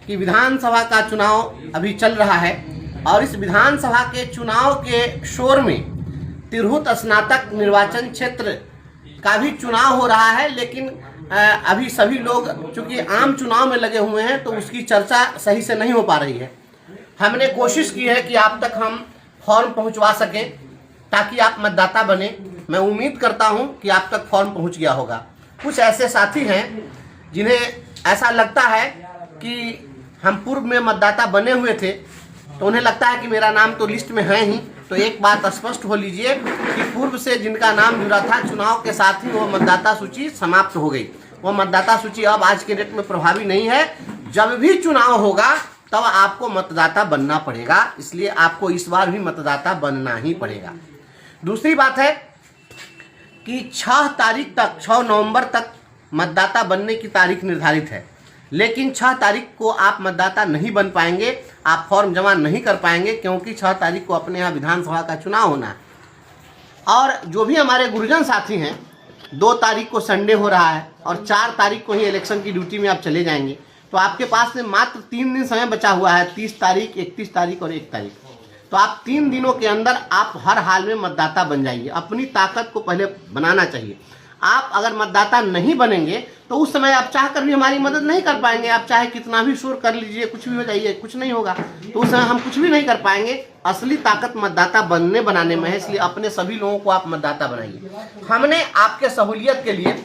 कि विधानसभा का चुनाव अभी चल रहा है और इस विधानसभा के चुनाव के शोर में तिरहुत स्नातक निर्वाचन क्षेत्र का भी चुनाव हो रहा है। लेकिन अभी सभी लोग चूंकि आम चुनाव में लगे हुए हैं तो उसकी चर्चा सही से नहीं हो पा रही है। हमने कोशिश की है कि आप तक हम फॉर्म पहुंचवा सकें ताकि आप मतदाता बने। मैं उम्मीद करता हूं कि आप तक फॉर्म पहुंच गया होगा। कुछ ऐसे साथी हैं जिन्हें ऐसा लगता है कि हम पूर्व में मतदाता बने हुए थे तो उन्हें लगता है कि मेरा नाम तो लिस्ट में है ही। तो एक बात स्पष्ट हो लीजिए कि पूर्व से जिनका नाम जुड़ा था चुनाव के साथ ही वो मतदाता सूची समाप्त हो गई। वो मतदाता सूची अब आज के डेट में प्रभावी नहीं है। जब भी चुनाव होगा तब आपको मतदाता बनना पड़ेगा, इसलिए आपको इस बार भी मतदाता बनना ही पड़ेगा। दूसरी बात है कि 6 नवंबर तक मतदाता बनने की तारीख निर्धारित है, लेकिन 6 तारीख को आप मतदाता नहीं बन पाएंगे, आप फॉर्म जमा नहीं कर पाएंगे क्योंकि 6 तारीख को अपने यहाँ विधानसभा का चुनाव होना है। और जो भी हमारे गुरुजन साथी हैं 2 तारीख को संडे हो रहा है और 4 तारीख को ही इलेक्शन की ड्यूटी में आप चले जाएंगे, तो आपके पास में मात्र 3 दिन समय बचा हुआ है, 30 तारीख, 31 तारीख और 1 तारीख। तो आप 3 दिनों के अंदर आप हर हाल में मतदाता बन जाइए। अपनी ताकत को पहले बनाना चाहिए। आप अगर मतदाता नहीं बनेंगे तो उस समय आप चाह कर भी हमारी मदद नहीं कर पाएंगे। आप चाहे कितना भी शोर कर लीजिए, कुछ भी हो जाइए, कुछ नहीं होगा। तो उस समय हम कुछ भी नहीं कर पाएंगे। असली ताकत मतदाता बनने बनाने में है, इसलिए अपने सभी लोगों को आप मतदाता बनाइए। हमने आपके सहूलियत के लिए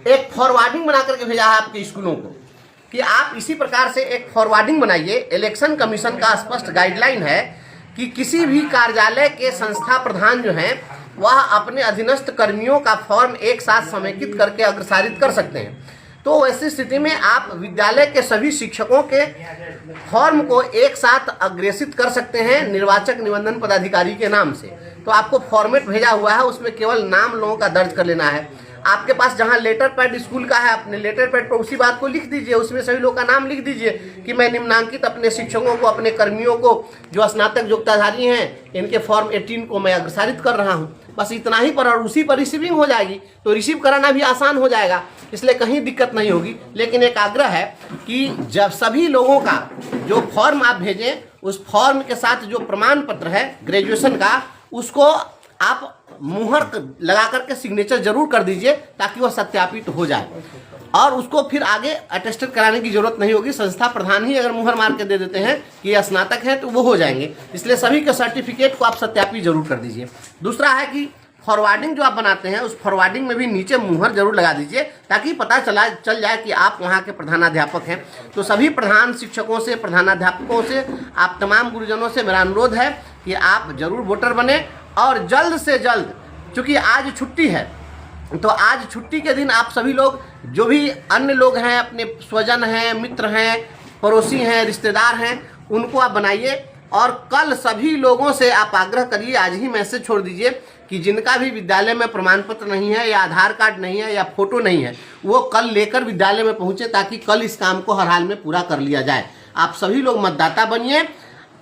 एक फॉरवर्डिंग बना करके भेजा है आपके स्कूलों को कि आप इसी प्रकार से एक फॉरवर्डिंग बनाइए। इलेक्शन कमीशन का स्पष्ट गाइडलाइन है कि किसी भी कार्यालय के संस्था प्रधान जो हैं वह अपने अधीनस्थ कर्मियों का फॉर्म एक साथ समेकित करके अग्रसारित कर सकते हैं। तो ऐसी स्थिति में आप विद्यालय के सभी शिक्षकों के फॉर्म को एक साथ अग्रेसित कर सकते हैं निर्वाचक निबंधन पदाधिकारी के नाम से। तो आपको फॉर्मेट भेजा हुआ है, उसमें केवल नाम लोगों का दर्ज कर लेना है। आपके पास जहां लेटर पैड स्कूल का है, अपने लेटर पैड पर उसी बात को लिख दीजिए, उसमें सभी लोग का नाम लिख दीजिए कि मैं निम्नांकित अपने शिक्षकों को, अपने कर्मियों को जो स्नातक योग्यताधारी हैं, इनके फॉर्म 18 को मैं अग्रसारित कर रहा हूं। बस इतना ही पर, और उसी पर रिसीविंग हो जाएगी। तो रिसीव कराना भी आसान हो जाएगा, इसलिए कहीं दिक्कत नहीं होगी। लेकिन एक आग्रह है कि जब सभी लोगों का जो फॉर्म आप भेजें, उस फॉर्म के साथ जो प्रमाण पत्र है ग्रेजुएशन का, उसको आप मुहर लगा करके सिग्नेचर जरूर कर दीजिए ताकि वह सत्यापित हो जाए और उसको फिर आगे अटेस्टेड कराने की जरूरत नहीं होगी। संस्था प्रधान ही अगर मुहर मार के दे देते हैं कि ये स्नातक है तो वो हो जाएंगे। इसलिए सभी के सर्टिफिकेट को आप सत्यापित जरूर कर दीजिए। दूसरा है कि फॉरवर्डिंग जो आप बनाते हैं उस फॉरवर्डिंग में भी नीचे मुहर जरूर लगा दीजिए ताकि पता चल जाए कि आप वहाँ के प्रधानाध्यापक हैं। तो सभी प्रधान शिक्षकों से, प्रधानाध्यापकों से, आप तमाम गुरुजनों से मेरा अनुरोध है कि आप जरूर वोटर बने और जल्द से जल्द, चूँकि आज छुट्टी है तो आज छुट्टी के दिन आप सभी लोग जो भी अन्य लोग हैं, अपने स्वजन हैं, मित्र हैं, पड़ोसी हैं, रिश्तेदार हैं, उनको आप बनाइए। और कल सभी लोगों से आप आग्रह करिए, आज ही मैसेज छोड़ दीजिए कि जिनका भी विद्यालय में प्रमाण पत्र नहीं है या आधार कार्ड नहीं है या फोटो नहीं है, वो कल लेकर विद्यालय में पहुँचे ताकि कल इस काम को हर हाल में पूरा कर लिया जाए। आप सभी लोग मतदाता बनिए।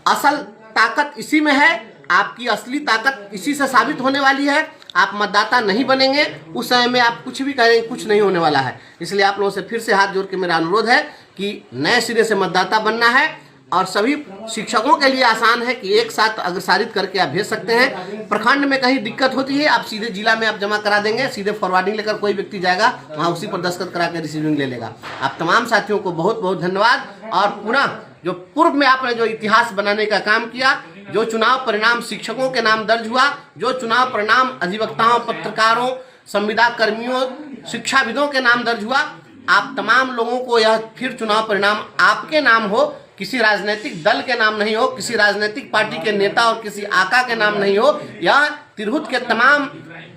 असल ताकत इसी में है, आपकी असली ताकत इसी से साबित होने वाली है। आप मतदाता नहीं बनेंगे उस समय में आप कुछ भी करेंगे, कुछ नहीं होने वाला है। इसलिए आप लोगों से फिर से हाथ जोड़ के मेरा अनुरोध है कि नए सिरे से मतदाता बनना है। और सभी शिक्षकों के लिए आसान है कि एक साथ अग्रसारित करके आप भेज सकते हैं। प्रखंड में कहीं दिक्कत होती है, आप सीधे जिला में आप जमा करा देंगे, सीधे फॉरवर्डिंग लेकर कोई व्यक्ति जाएगा, वहाँ उसी पर दस्तखत करा के रिसीविंग ले लेगा। आप तमाम साथियों को बहुत बहुत धन्यवाद। और पुनः जो पूर्व में आपने जो इतिहास बनाने का काम किया, जो चुनाव परिणाम शिक्षकों के नाम दर्ज हुआ, जो चुनाव परिणाम अधिवक्ताओं, पत्रकारों, संविदा कर्मियों, शिक्षाविदों के नाम दर्ज हुआ, आप तमाम लोगों को यह फिर चुनाव परिणाम आपके नाम हो, किसी राजनीतिक दल के नाम नहीं हो, किसी राजनीतिक पार्टी के नेता और किसी आका के नाम नहीं हो। यह तिरहुत के तमाम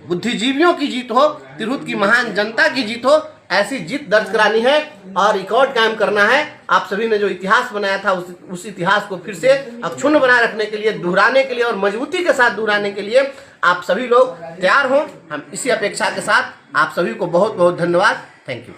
बुद्धिजीवियों की जीत हो, तिरहुत की महान जनता की जीत हो। ऐसी जीत दर्ज करानी है और रिकॉर्ड कायम करना है। आप सभी ने जो इतिहास बनाया था उस इतिहास को फिर से अक्षुण्ण बनाए रखने के लिए, दोहराने के लिए और मजबूती के साथ दोहराने के लिए आप सभी लोग तैयार हों। हम इसी अपेक्षा के साथ आप सभी को बहुत बहुत धन्यवाद। Thank you.